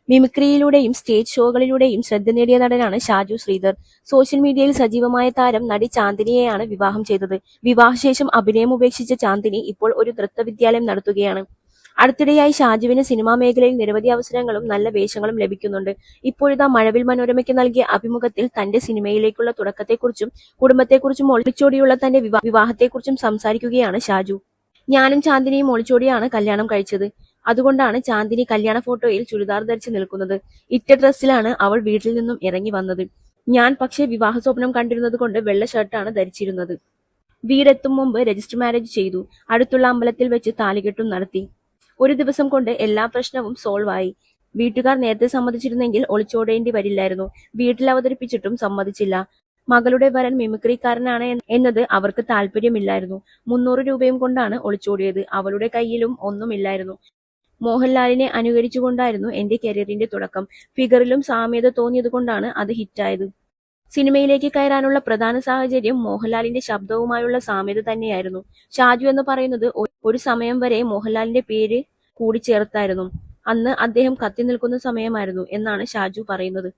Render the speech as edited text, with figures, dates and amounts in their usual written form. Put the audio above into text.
മിമിക്രിയിലൂടെയും stage ഷോകളിലൂടെയും ശ്രദ്ധ നേടിയ നടനാണ് ഷാജു ശ്രീധർ. സോഷ്യൽ മീഡിയയിൽ സജീവമായ താരം നടി ചാന്ദിനിയെയാണ് വിവാഹം ചെയ്തത്. വിവാഹശേഷം അഭിനയം ഉപേക്ഷിച്ച ചാന്ദിനി ഇപ്പോൾ ഒരു നൃത്തവിദ്യാലയം നടത്തുകയാണ്. അടുത്തിടെയായി ഷാജുവിന് സിനിമാ മേഖലയിൽ നിരവധി അവസരങ്ങളും നല്ല വേഷങ്ങളും ലഭിക്കുന്നുണ്ട്. ഇപ്പോഴിതാ മഴവിൽ മനോരമയ്ക്ക് നൽകിയ അഭിമുഖത്തിൽ തന്റെ സിനിമയിലേക്കുള്ള തുടക്കത്തെക്കുറിച്ചും കുടുംബത്തെക്കുറിച്ചും ഒളിച്ചോടിയുള്ള തന്റെ വിവാഹത്തെക്കുറിച്ചും സംസാരിക്കുകയാണ് ഷാജു. ഞാനും ചാന്ദിനിയും ഒളിച്ചോടിയാണ് കല്യാണം കഴിച്ചത്. അതുകൊണ്ടാണ് ചാന്ദിനി കല്യാണ ഫോട്ടോയിൽ ചുരിദാർ ധരിച്ച് നിൽക്കുന്നത്. ഇട്ട ഡ്രസ്സിലാണ് അവൾ വീട്ടിൽ നിന്നും ഇറങ്ങി വന്നത്. ഞാൻ പക്ഷേ വിവാഹ സ്വപ്നം കണ്ടിരുന്നത് കൊണ്ട് വെള്ള ഷർട്ടാണ് ധരിച്ചിരുന്നത്. വീടെത്തും മുമ്പ് രജിസ്റ്റർ മാരേജ് ചെയ്തു. അടുത്തുള്ള അമ്പലത്തിൽ വെച്ച് താലികെട്ടും നടത്തി. ഒരു ദിവസം കൊണ്ട് എല്ലാ പ്രശ്നവും സോൾവ് ആയി. വീട്ടുകാർ നേരത്തെ സമ്മതിച്ചിരുന്നെങ്കിൽ ഒളിച്ചോടേണ്ടി വരില്ലായിരുന്നു. വീട്ടിൽ അവതരിപ്പിച്ചിട്ടും സമ്മതിച്ചില്ല. മകളുടെ വരൻ മിമിക്രിക്കാരനാണ് എന്നത് അവർക്ക് താല്പര്യമില്ലായിരുന്നു. 300 രൂപയും കൊണ്ടാണ് ഒളിച്ചോടിയത്. അവളുടെ കയ്യിലും ഒന്നുമില്ലായിരുന്നു. മോഹൻലാലിനെ അനുകരിച്ചുകൊണ്ടായിരുന്നു എന്റെ കരിയറിന്റെ തുടക്കം. ഫിഗറിലും സാമ്യത തോന്നിയതുകൊണ്ടാണ് അത് ഹിറ്റായത്. സിനിമയിലേക്ക് കയറാനുള്ള പ്രധാന സാഹചര്യം മോഹൻലാലിന്റെ ശബ്ദവുമായുള്ള സാമ്യത തന്നെയായിരുന്നു. ഷാജു എന്ന് പറയുന്നത് ഒരു സമയം വരെ മോഹൻലാലിന്റെ പേര് കൂടിച്ചേർത്തായിരുന്നു. അന്ന് അദ്ദേഹം കത്തി നിൽക്കുന്ന സമയമായിരുന്നു എന്നാണ് ഷാജു പറയുന്നത്.